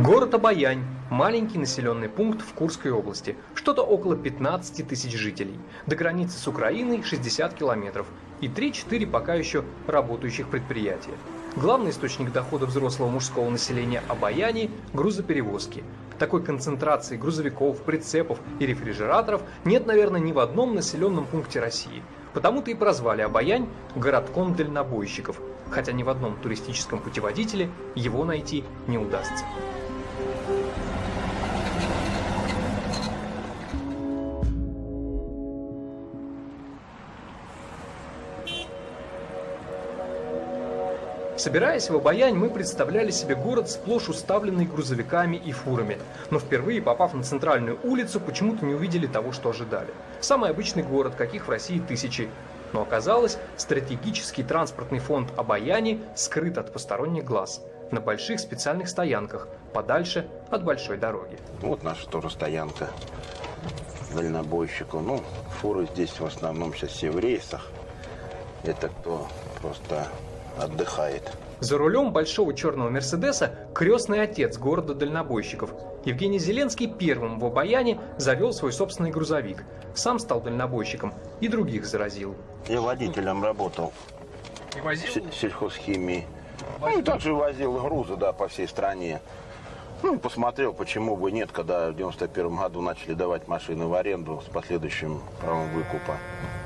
Город Обоянь – маленький населенный пункт в Курской области, что-то около 15 тысяч жителей. До границы с Украиной 60 километров и 3-4 пока еще работающих предприятия. Главный источник дохода взрослого мужского населения Обояни – грузоперевозки. Такой концентрации грузовиков, прицепов и рефрижераторов нет, наверное, ни в одном населенном пункте России. Потому-то и прозвали Обоянь городком дальнобойщиков, хотя ни в одном туристическом путеводителе его найти не удастся. Собираясь в Обоянь, мы представляли себе город, сплошь уставленный грузовиками и фурами. Но впервые, попав на центральную улицу, почему-то не увидели того, что ожидали. Самый обычный город, каких в России тысячи. Но оказалось, стратегический транспортный фонд Обояни скрыт от посторонних глаз. На больших специальных стоянках, подальше от большой дороги. Вот наша тоже стоянка дальнобойщиков. Ну, фуры здесь в основном сейчас все в рейсах. Это кто просто отдыхает. За рулем большого черного Мерседеса крестный отец города дальнобойщиков. Евгений Зеленский первым в Обояни завел свой собственный грузовик. Сам стал дальнобойщиком и других заразил. Я водителем работал. И возил? Сельхозхимии. Ну, и также возил грузы, да, по всей стране. Ну, посмотрел, почему бы нет, когда в 91 году начали давать машины в аренду с последующим правом выкупа.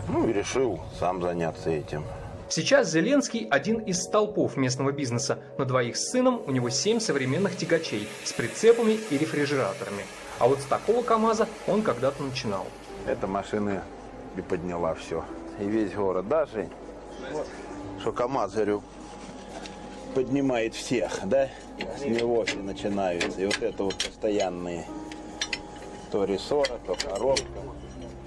Ну, и решил сам заняться этим. Сейчас Зеленский один из столпов местного бизнеса. На двоих с сыном у него 7 современных тягачей с прицепами и рефрижераторами. А вот с такого КАМАЗа он когда-то начинал. Эта машина и подняла все. И весь город. Даже, что КАМАЗ, говорю, поднимает всех, да? С него все начинаются. И вот это вот постоянные. То рессоры, то коробка,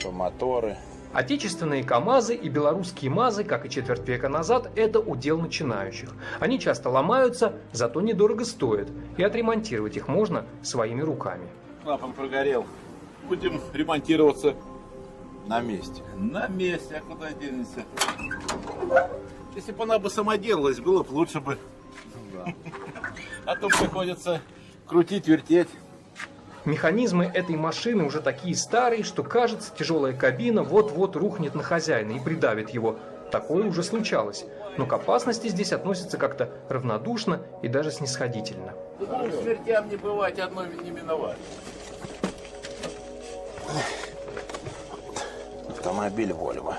то моторы. Отечественные КАМАЗы и белорусские МАЗы, как и четверть века назад, это удел начинающих. Они часто ломаются, зато недорого стоят. И отремонтировать их можно своими руками. Клапан прогорел. Будем ремонтироваться На месте. на месте. А куда денемся? Если бы она бы сама делалась, было бы лучше бы. А то приходится крутить, вертеть. Механизмы этой машины уже такие старые, что кажется, тяжелая кабина вот-вот рухнет на хозяина и придавит его. Такое уже случалось. Но к опасности здесь относятся как-то равнодушно и даже снисходительно. Двум смертям не бывать, одной не миновать. Автомобиль Volvo.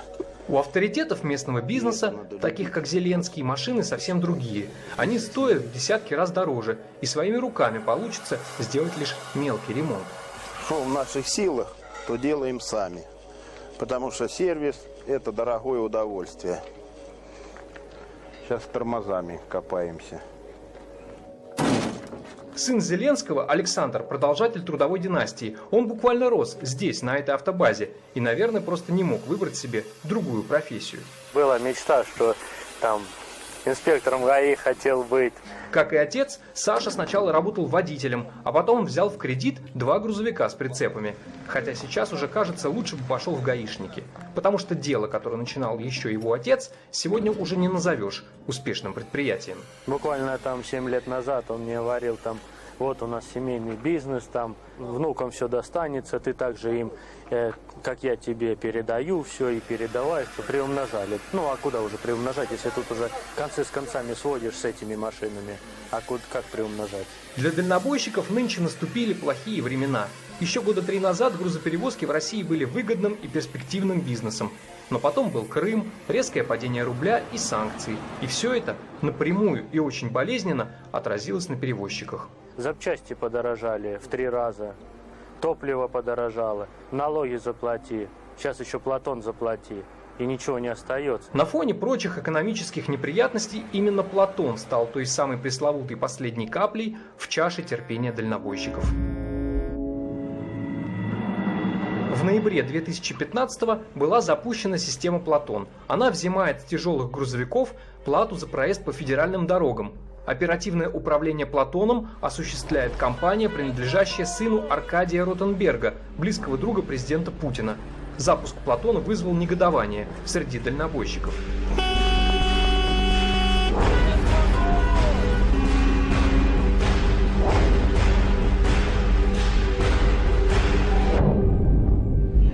У авторитетов местного бизнеса, таких как Зеленский, машины совсем другие. Они стоят в десятки раз дороже, и своими руками получится сделать лишь мелкий ремонт. Что в наших силах, то делаем сами. Потому что сервис – это дорогое удовольствие. Сейчас с тормозами копаемся. Сын Зеленского, Александр, продолжатель трудовой династии. Он буквально рос здесь, на этой автобазе, и, наверное, просто не мог выбрать себе другую профессию. Была мечта, что там инспектором ГАИ хотел быть. Как и отец, Саша сначала работал водителем, а потом взял в кредит 2 грузовика с прицепами. Хотя сейчас уже, кажется, лучше бы пошел в гаишники. Потому что дело, которое начинал еще его отец, сегодня уже не назовешь успешным предприятием. Буквально там 7 лет назад он мне говорил, там, вот у нас семейный бизнес, там внукам все достанется, ты также им, как я тебе передаю, все и передавай, что приумножали. Ну а куда уже приумножать, если тут уже концы с концами сводишь с этими машинами, а как приумножать? Для дальнобойщиков нынче наступили плохие времена. Еще года 3 назад грузоперевозки в России были выгодным и перспективным бизнесом. Но потом был Крым, резкое падение рубля и санкции. И все это напрямую и очень болезненно отразилось на перевозчиках. Запчасти подорожали в 3 раза, топливо подорожало, налоги заплати, сейчас еще Платон заплати, и ничего не остается. На фоне прочих экономических неприятностей именно Платон стал той самой пресловутой последней каплей в чаше терпения дальнобойщиков. В ноябре 2015-го была запущена система «Платон». Она взимает с тяжелых грузовиков плату за проезд по федеральным дорогам. Оперативное управление «Платоном» осуществляет компания, принадлежащая сыну Аркадия Ротенберга, близкого друга президента Путина. Запуск «Платона» вызвал негодование среди дальнобойщиков.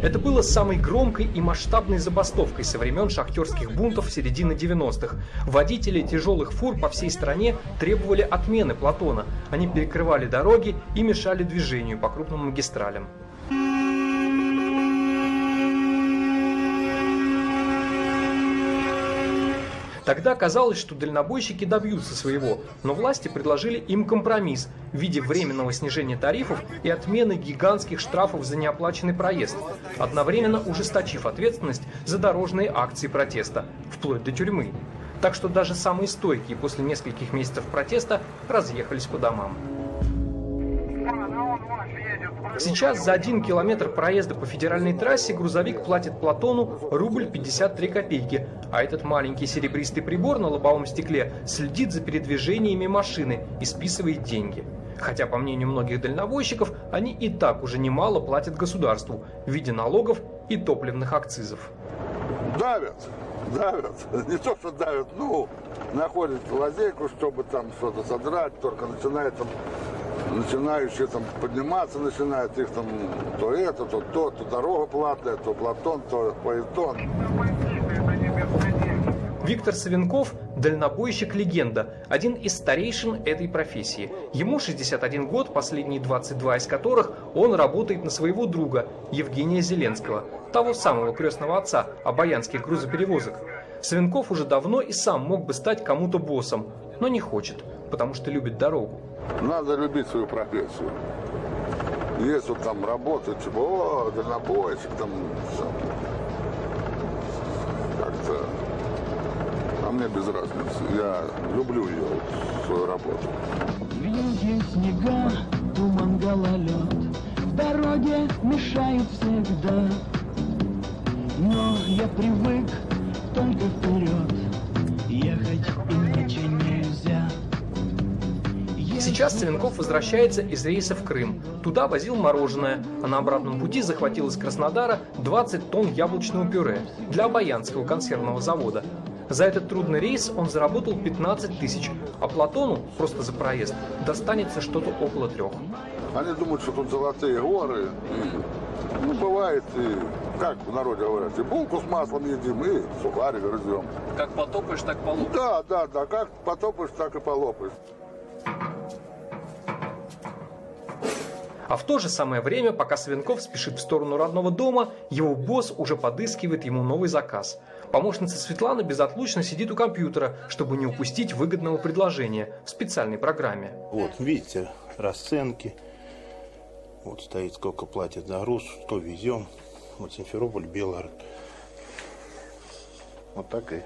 Это было самой громкой и масштабной забастовкой со времен шахтерских бунтов середины 90-х. Водители тяжелых фур по всей стране требовали отмены Платона. Они перекрывали дороги и мешали движению по крупным магистралям. Тогда казалось, что дальнобойщики добьются своего, но власти предложили им компромисс в виде временного снижения тарифов и отмены гигантских штрафов за неоплаченный проезд, одновременно ужесточив ответственность за дорожные акции протеста, вплоть до тюрьмы. Так что даже самые стойкие после нескольких месяцев протеста разъехались по домам. Сейчас за 1 километр проезда по федеральной трассе грузовик платит Платону рубль 53 копейки, а этот маленький серебристый прибор на лобовом стекле следит за передвижениями машины и списывает деньги. Хотя, по мнению многих дальнобойщиков, они и так уже немало платят государству в виде налогов и топливных акцизов. Давят. Не то, что давят, находят лазейку, чтобы там что-то содрать, только начинающие там подниматься начинают, их там то это, то дорога платная, то Платон, то Поэтон. Виктор Савенков – дальнобойщик-легенда, один из старейшин этой профессии. Ему 61 год, последние 22 из которых он работает на своего друга Евгения Зеленского, того самого крестного отца обаянских грузоперевозок. Савенков уже давно и сам мог бы стать кому-то боссом, но не хочет, потому что любит дорогу. Надо любить свою профессию. Есть вот там работа, типа, дальнобойщик, там, как-то, а мне без разницы. Я люблю ее, свою работу. В юге снега, туман, гололед, в дороге мешают всегда. Но я привык только вперед, ехать иначе нельзя. Сейчас Савенков возвращается из рейса в Крым. Туда возил мороженое, а на обратном пути захватил из Краснодара 20 тонн яблочного пюре для Обаянского консервного завода. За этот трудный рейс он заработал 15 тысяч, а Платону просто за проезд достанется что-то около 3. Они думают, что тут золотые горы. И, бывает, и, как в народе говорят, и булку с маслом едим, и сухарик грызем. Как потопаешь, так полопаешь. Да, как потопаешь, так и полопаешь. А в то же самое время, пока Савенков спешит в сторону родного дома, его босс уже подыскивает ему новый заказ. Помощница Светлана безотлучно сидит у компьютера, чтобы не упустить выгодного предложения в специальной программе. Вот, видите, расценки. Вот стоит, сколько платят за груз, что везем. Вот Симферополь, Белгород. Вот так и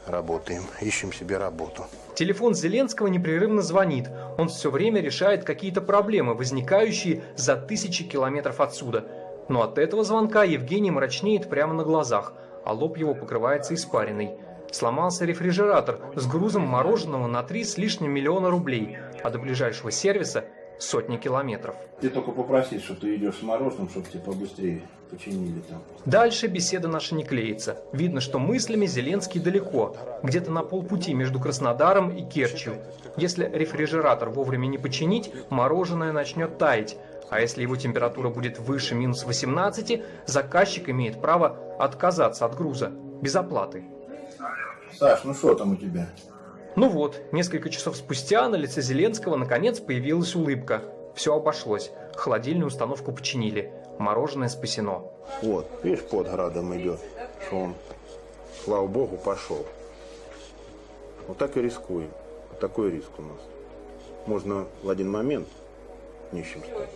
работаем, ищем себе работу. Телефон Зеленского непрерывно звонит. Он все время решает какие-то проблемы, возникающие за тысячи километров отсюда. Но от этого звонка Евгений мрачнеет прямо на глазах, а лоб его покрывается испариной. Сломался рефрижератор с грузом мороженого на 3 с лишним миллиона рублей, а до ближайшего сервиса сотни километров. Ты только попроси, что ты идешь с мороженым, чтобы тебе побыстрее починили там. Дальше беседа наша не клеится. Видно, что мыслями Зеленский далеко, где-то на полпути между Краснодаром и Керчью. Если рефрижератор вовремя не починить, мороженое начнет таять. А если его температура будет выше минус 18, заказчик имеет право отказаться от груза без оплаты. Саш, ну что там у тебя? Ну вот, несколько часов спустя на лице Зеленского наконец появилась улыбка. Все обошлось. Холодильную установку починили. Мороженое спасено. Вот, видишь, под градом идет, что он, слава богу, пошел. Вот так и рискуем. Вот такой риск у нас. Можно в один момент нищим стать.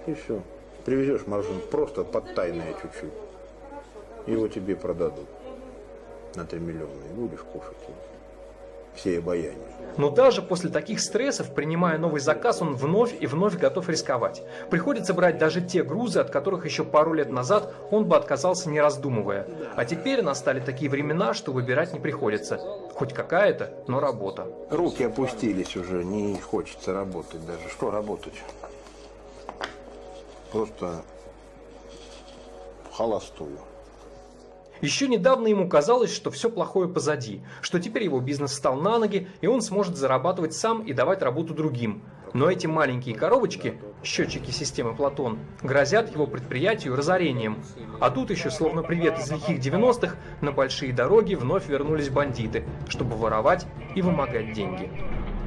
И все. Привезешь мороженое просто подтайное чуть-чуть. Его тебе продадут на 3 миллиона. И будешь кушать все обаяния. Но даже после таких стрессов, принимая новый заказ, он вновь и вновь готов рисковать. Приходится брать даже те грузы, от которых еще пару лет назад он бы отказался, не раздумывая. А теперь настали такие времена, что выбирать не приходится. Хоть какая-то, но работа. Руки опустились уже, не хочется работать даже. Что работать? Просто холостую. Еще недавно ему казалось, что все плохое позади, что теперь его бизнес встал на ноги, и он сможет зарабатывать сам и давать работу другим. Но эти маленькие коробочки счетчики системы Платон, грозят его предприятию разорением. А тут еще, словно привет из лихих 90-х, на большие дороги вновь вернулись бандиты, чтобы воровать и вымогать деньги.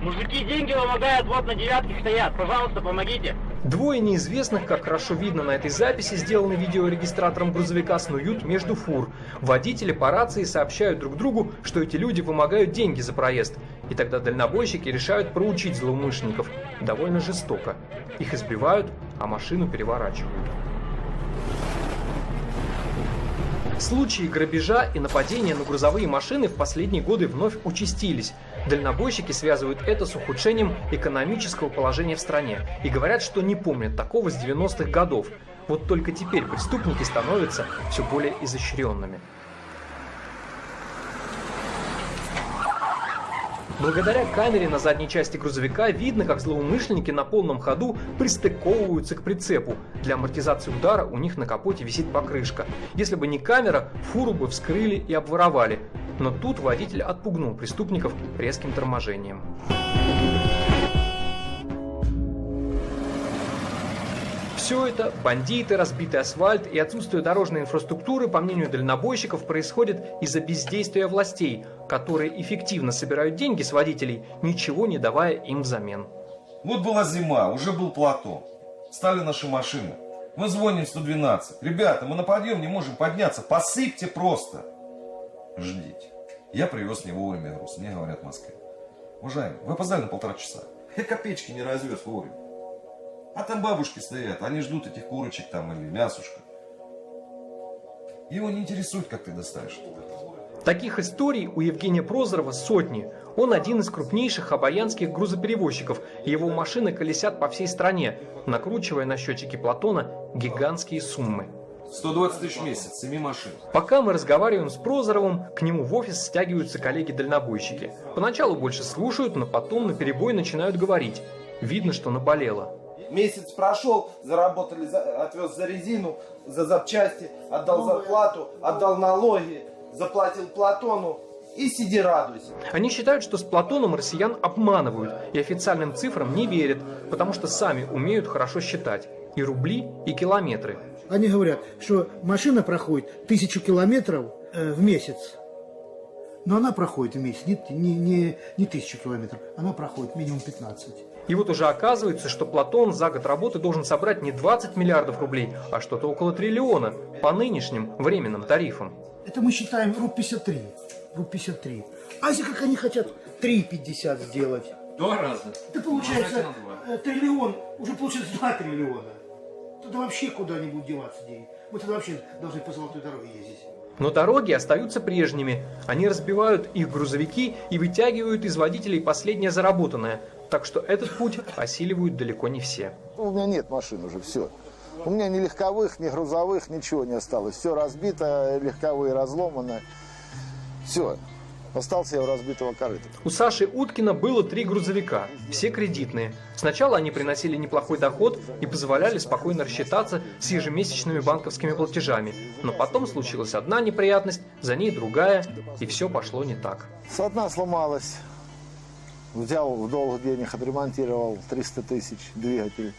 Мужики деньги вымогают, вот на девятке стоят. Пожалуйста, помогите. Двое неизвестных, как хорошо видно на этой записи, сделанной видеорегистратором грузовика, снуют между фур. Водители по рации сообщают друг другу, что эти люди вымогают деньги за проезд. И тогда дальнобойщики решают проучить злоумышленников. Довольно жестоко. Их избивают, а машину переворачивают. Случаи грабежа и нападения на грузовые машины в последние годы вновь участились. Дальнобойщики связывают это с ухудшением экономического положения в стране и говорят, что не помнят такого с 90-х годов. Вот только теперь преступники становятся все более изощренными. Благодаря камере на задней части грузовика видно, как злоумышленники на полном ходу пристыковываются к прицепу. Для амортизации удара у них на капоте висит покрышка. Если бы не камера, фуру бы вскрыли и обворовали. Но тут водитель отпугнул преступников резким торможением. Все это, бандиты, разбитый асфальт и отсутствие дорожной инфраструктуры, по мнению дальнобойщиков, происходит из-за бездействия властей, которые эффективно собирают деньги с водителей, ничего не давая им взамен. Вот была зима, уже был Платон. Стали наши машины. Мы звоним 112. Ребята, мы на подъем не можем подняться, посыпьте просто. Ждите. Я привез не вовремя груз, мне говорят в Москве. Уважаемый, вы опоздали на 1,5 часа. Я копеечки не развез вовремя. А там бабушки стоят, они ждут этих курочек там или мясушка. Его не интересует, как ты доставишь это. Таких историй у Евгения Прозорова сотни. Он один из крупнейших обаянских грузоперевозчиков. Его машины колесят по всей стране, накручивая на счетчики Платона гигантские суммы. 120 тысяч в месяц, 7 машин. Пока мы разговариваем с Прозоровым, к нему в офис стягиваются коллеги-дальнобойщики. Поначалу больше слушают, но потом наперебой начинают говорить. Видно, что наболело. Месяц прошел, заработали, отвез за резину, за запчасти, отдал зарплату, отдал налоги, заплатил Платону и сиди радуйся. Они считают, что с Платоном россиян обманывают и официальным цифрам не верят, потому что сами умеют хорошо считать и рубли, и километры. Они говорят, что машина проходит 1000 километров в месяц. Но она проходит в месяц не 1000 километров, она проходит минимум 15. И вот уже оказывается, что Платон за год работы должен собрать не 20 миллиардов рублей, а что-то около триллиона по нынешним временным тарифам. Это мы считаем руб 53. А если как они хотят 3,50 сделать? 2 раза. Это получается триллион, уже получается 2 триллиона. Тогда вообще куда-нибудь деваться денег. Мы тогда вообще должны по золотой дороге ездить. Но дороги остаются прежними. Они разбивают их грузовики и вытягивают из водителей последнее заработанное. Так что этот путь осиливают далеко не все. У меня нет машин уже, все. У меня ни легковых, ни грузовых, ничего не осталось. Все разбито, легковые разломаны. Все. Остался я у разбитого корыта. У Саши Уткина было 3 грузовика, все кредитные. Сначала они приносили неплохой доход и позволяли спокойно рассчитаться с ежемесячными банковскими платежами. Но потом случилась одна неприятность, за ней другая, и все пошло не так. Одна сломалась. Взял в долг денег, отремонтировал 300 тысяч двигатель.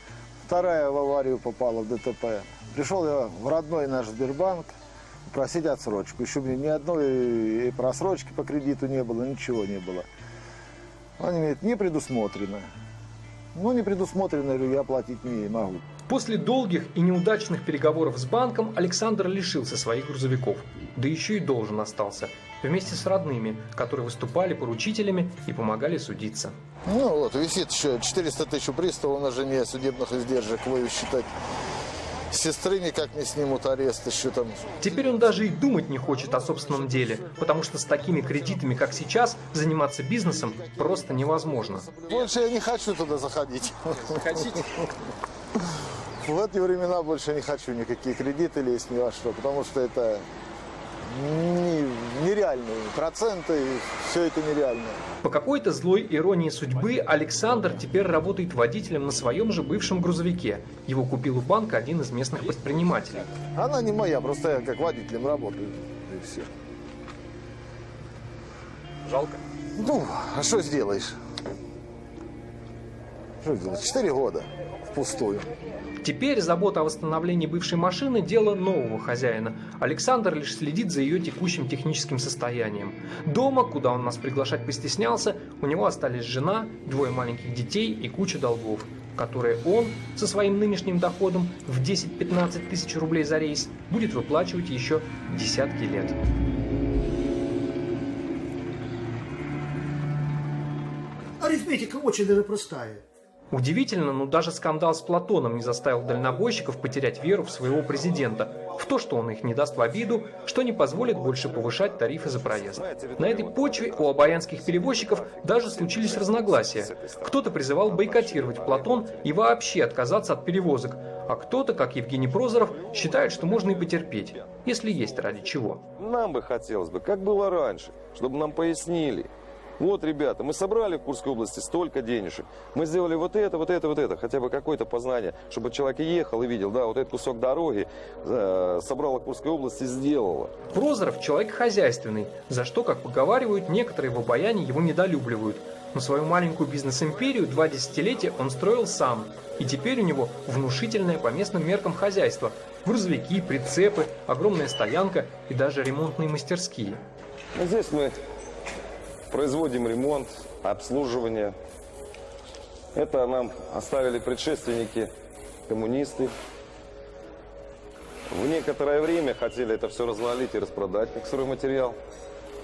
Вторая в аварию попала, в ДТП. Пришел я в родной наш Сбербанк просить отсрочку. Еще мне ни одной и просрочки по кредиту не было, ничего не было. Они говорят, не предусмотрено. Ну, не предусмотрено, я платить не могу. После долгих и неудачных переговоров с банком Александр лишился своих грузовиков. Да еще и должен остался. Вместе с родными, которые выступали поручителями и помогали судиться. Ну вот, висит еще 400 тысяч у пристава на жене, судебных издержек, считать. Сестры никак не снимут арест еще там. Теперь он даже и думать не хочет о собственном деле, потому что с такими кредитами, как сейчас, заниматься бизнесом просто невозможно. Больше я не хочу туда заходить. Хотите? В эти времена больше не хочу никакие кредиты лезть ни во что, потому что это нереальные проценты, все это нереально. По какой-то злой иронии судьбы Александр теперь работает водителем на своем же бывшем грузовике. Его купил у банка один из местных предпринимателей. Она не моя, просто я как водителем работаю, и все. Жалко? Ну, а что сделаешь? Что делать? 4 года впустую. Теперь забота о восстановлении бывшей машины – дело нового хозяина. Александр лишь следит за ее текущим техническим состоянием. Дома, куда он нас приглашать постеснялся, у него остались жена, 2 маленьких детей и куча долгов, которые он со своим нынешним доходом в 10-15 тысяч рублей за рейс будет выплачивать еще десятки лет. Арифметика очень даже простая. Удивительно, но даже скандал с Платоном не заставил дальнобойщиков потерять веру в своего президента, в то, что он их не даст в обиду, что не позволит больше повышать тарифы за проезд. На этой почве у обаянских перевозчиков даже случились разногласия. Кто-то призывал бойкотировать Платон и вообще отказаться от перевозок, а кто-то, как Евгений Прозоров, считает, что можно и потерпеть, если есть ради чего. Нам бы хотелось бы, как было раньше, чтобы нам пояснили. Вот, ребята, мы собрали в Курской области столько денежек. Мы сделали вот это, хотя бы какое-то познание, чтобы человек ехал и видел, да, вот этот кусок дороги собрала Курская область и сделала. Прозоров человек хозяйственный, за что, как поговаривают, некоторые в Обаяне его недолюбливают. Но свою маленькую бизнес-империю 2 десятилетия он строил сам. И теперь у него внушительное по местным меркам хозяйство. Грузовики, прицепы, огромная стоянка и даже ремонтные мастерские. Здесь мы производим ремонт, обслуживание. Это нам оставили предшественники, коммунисты. В некоторое время хотели это все развалить и распродать как стройматериал.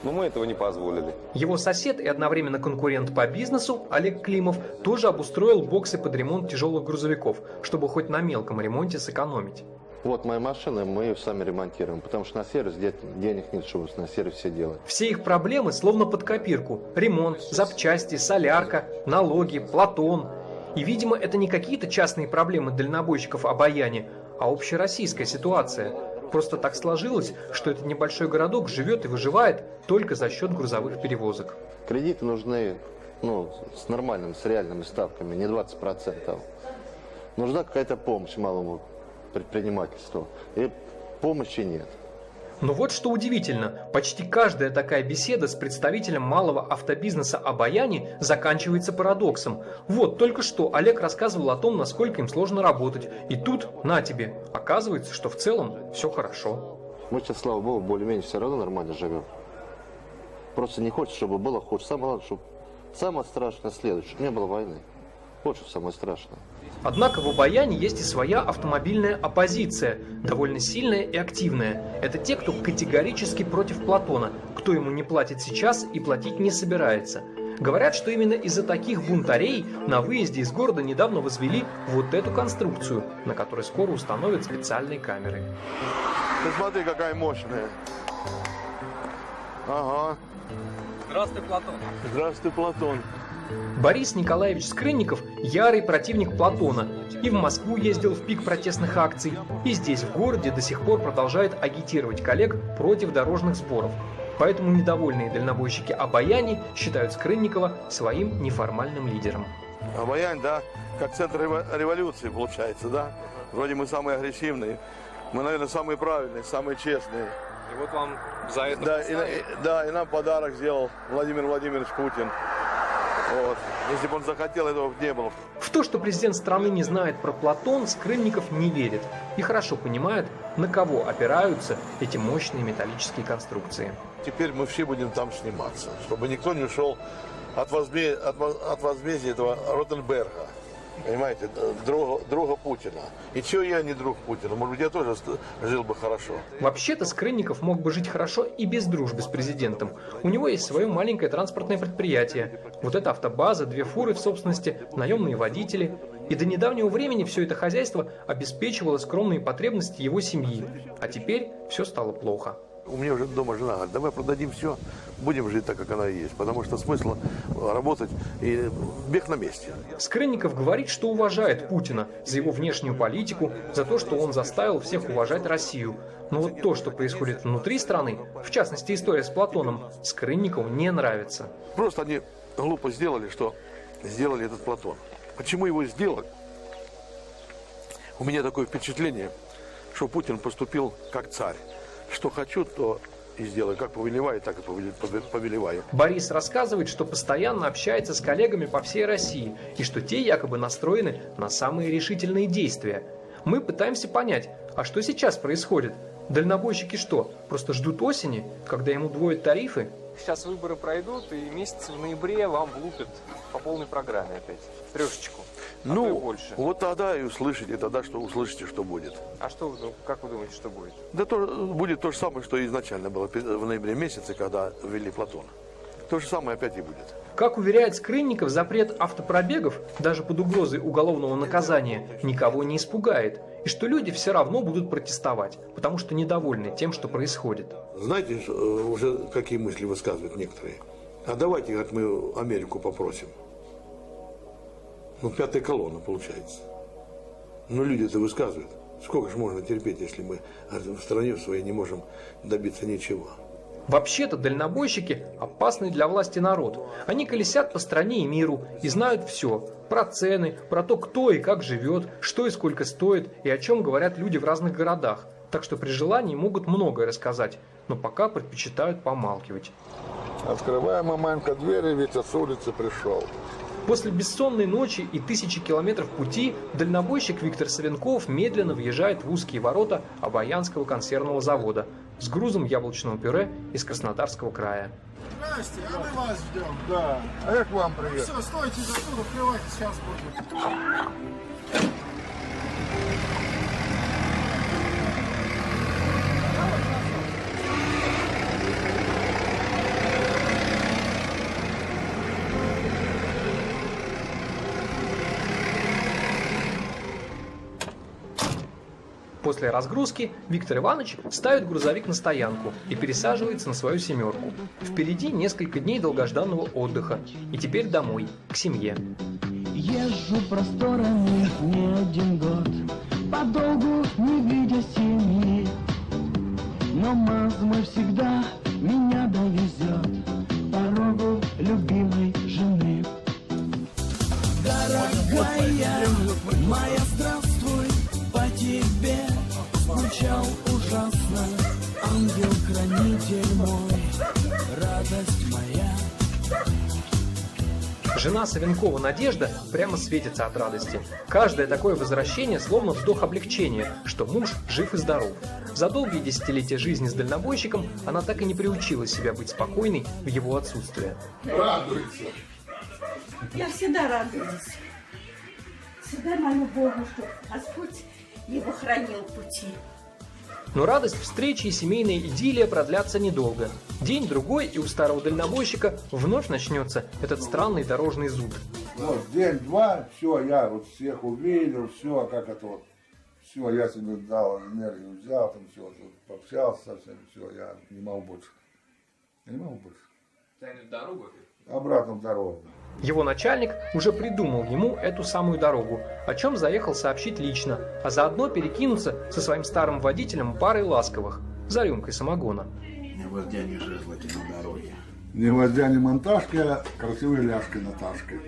Но мы этого не позволили. Его сосед и одновременно конкурент по бизнесу, Олег Климов, тоже обустроил боксы под ремонт тяжелых грузовиков, чтобы хоть на мелком ремонте сэкономить. Вот моя машина, мы ее сами ремонтируем, потому что на сервис денег нет, чтобы на сервис все делать. Все их проблемы словно под копирку. Ремонт, запчасти, солярка, налоги, Платон. И, видимо, это не какие-то частные проблемы дальнобойщиков Обаяне, а общероссийская ситуация. Просто так сложилось, что этот небольшой городок живет и выживает только за счет грузовых перевозок. Кредиты нужны, с нормальными, с реальными ставками, не 20%. Нужна какая-то помощь малому предпринимательству. И помощи нет. Но вот что удивительно, почти каждая такая беседа с представителем малого автобизнеса Обаяне заканчивается парадоксом. Вот только что Олег рассказывал о том, насколько им сложно работать. И тут, на тебе, оказывается, что в целом все хорошо. Мы сейчас, слава богу, более-менее все равно нормально живем. Просто не хочется, чтобы было хуже. Самое главное, чтобы самое страшное следует, чтобы не было войны. Вот что самое страшное. Однако в Обаяне есть и своя автомобильная оппозиция, довольно сильная и активная. Это те, кто категорически против Платона, кто ему не платит сейчас и платить не собирается. Говорят, что именно из-за таких бунтарей на выезде из города недавно возвели вот эту конструкцию, на которой скоро установят специальные камеры. Ты смотри, какая мощная. Ага. Здравствуй, Платон. Здравствуй, Платон. Борис Николаевич Скрынников – ярый противник Платона. И в Москву ездил в пик протестных акций, и здесь, в городе, до сих пор продолжает агитировать коллег против дорожных сборов. Поэтому недовольные дальнобойщики Обаяне считают Скрынникова своим неформальным лидером. Обаянь, да, как центр революции получается, да? Вроде мы самые агрессивные, мы, наверное, самые правильные, самые честные. И вот вам за это... Да, и нам подарок сделал Владимир Владимирович Путин. Вот. Если бы он захотел, этого не было. В то, что президент страны не знает про Платон, Скрынников не верит. И хорошо понимает, на кого опираются эти мощные металлические конструкции. Теперь мы все будем там сниматься, чтобы никто не ушел от возмездия этого Ротенберга. Понимаете, друга Путина. И чего я не друг Путина? Может быть, я тоже жил бы хорошо. Вообще-то Скрынников мог бы жить хорошо и без дружбы с президентом. У него есть свое маленькое транспортное предприятие. Вот это автобаза, 2 фуры в собственности, наемные водители. И до недавнего времени все это хозяйство обеспечивало скромные потребности его семьи. А теперь все стало плохо. У меня уже дома жена говорит, давай продадим все, будем жить так, как она и есть. Потому что смысл работать и бег на месте. Скрынников говорит, что уважает Путина за его внешнюю политику, за то, что он заставил всех уважать Россию. Но вот то, что происходит внутри страны, в частности история с Платоном, Скрынникову не нравится. Просто они глупо сделали, что сделали этот Платон. Почему его сделали? У меня такое впечатление, что Путин поступил как царь. Что хочу, то и сделаю. Как повелеваю, так и повелеваю. Борис рассказывает, что постоянно общается с коллегами по всей России и что те якобы настроены на самые решительные действия. Мы пытаемся понять, а что сейчас происходит? Дальнобойщики что, просто ждут осени, когда им удвоят тарифы? Сейчас выборы пройдут, и месяц в ноябре вам влупят по полной программе опять. Трешечку. Ну, а то и больше. Вот тогда и услышите, тогда что услышите, что будет. А что как вы думаете, что будет? Да будет то же самое, что и изначально было в ноябре месяце, когда ввели Платон. То же самое опять и будет. Как уверяет Скрынников, запрет автопробегов, даже под угрозой уголовного наказания, никого не испугает. И что люди все равно будут протестовать, потому что недовольны тем, что происходит. Знаете, уже какие мысли высказывают некоторые? А давайте, как мы Америку попросим. Ну, пятая колонна получается. Ну, люди-то высказывают. Сколько же можно терпеть, если мы в стране своей не можем добиться ничего? Вообще-то дальнобойщики – опасный для власти народ. Они колесят по стране и миру и знают все. Про цены, про то, кто и как живет, что и сколько стоит, и о чем говорят люди в разных городах. Так что при желании могут многое рассказать, но пока предпочитают помалкивать. Открываем, маманька, двери, Витя с улицы пришел. После бессонной ночи и тысячи километров пути дальнобойщик Виктор Савенков медленно въезжает в узкие ворота Обаянского консервного завода с грузом яблочного пюре из Краснодарского края. Здрасте, а мы вас ждем. Да, а я к вам приеду. Все, стойте за тут, открывайте, сейчас будет. После разгрузки Виктор Иванович ставит грузовик на стоянку и пересаживается на свою семерку. Впереди несколько дней долгожданного отдыха. И теперь домой, к семье. Езжу просторами не один год, подолгу не видя семьи. Но МАЗ мой всегда меня довезет к порогу любимой жены. Дорогая моя, здравствуй, по тебе скучал ужасно. Ангел-хранитель мой, радость моя. Жена Савенкова Надежда прямо светится от радости. Каждое такое возвращение словно вздох облегчения, что муж жив и здоров. За долгие десятилетия жизни с дальнобойщиком она так и не приучила себя быть спокойной в его отсутствие. Радуется. Я всегда радуюсь. Всегда молю Богу, чтобы Господь его хранил в пути. Но радость встречи и семейная идиллия продлятся недолго. День-другой, и у старого дальнобойщика вновь начнется этот странный дорожный зуд. Вот, день-два, все, я вот всех увидел, все, как это вот, все, я себе дал энергию, взял, там все, пообщался со всеми, все, я не могу больше. Я не могу больше. Тянет дорогу? Обратно в дорогу. Его начальник уже придумал ему эту самую дорогу, о чем заехал сообщить лично, а заодно перекинуться со своим старым водителем парой ласковых за рюмкой самогона. Ни гвоздя, ни жезлоки на дороге. Ни гвоздя, ни монтажки, а красивой ляжкой Наташкой.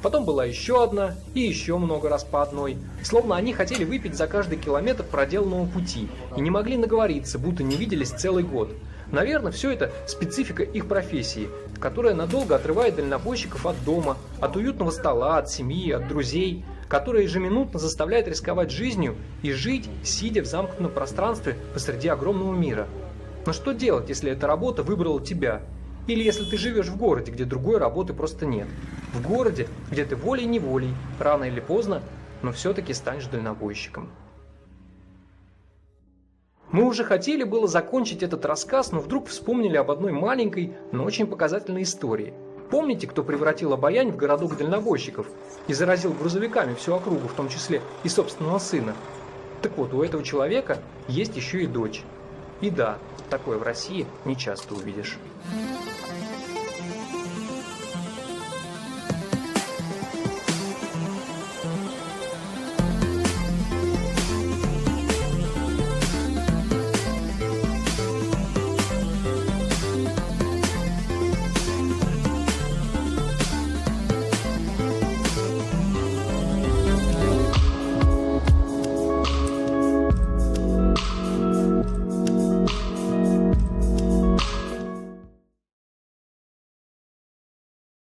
Потом была еще одна и еще много раз по одной. Словно они хотели выпить за каждый километр проделанного пути и не могли наговориться, будто не виделись целый год. Наверное, все это специфика их профессии, которая надолго отрывает дальнобойщиков от дома, от уютного стола, от семьи, от друзей, которая ежеминутно заставляет рисковать жизнью и жить, сидя в замкнутом пространстве посреди огромного мира. Но что делать, если эта работа выбрала тебя? Или если ты живешь в городе, где другой работы просто нет? В городе, где ты волей-неволей, рано или поздно, но все-таки станешь дальнобойщиком. Мы уже хотели было закончить этот рассказ, но вдруг вспомнили об одной маленькой, но очень показательной истории. Помните, кто превратил Обаянь в городок дальнобойщиков и заразил грузовиками всю округу, в том числе и собственного сына? Так вот, у этого человека есть еще и дочь. И да, такое в России не часто увидишь.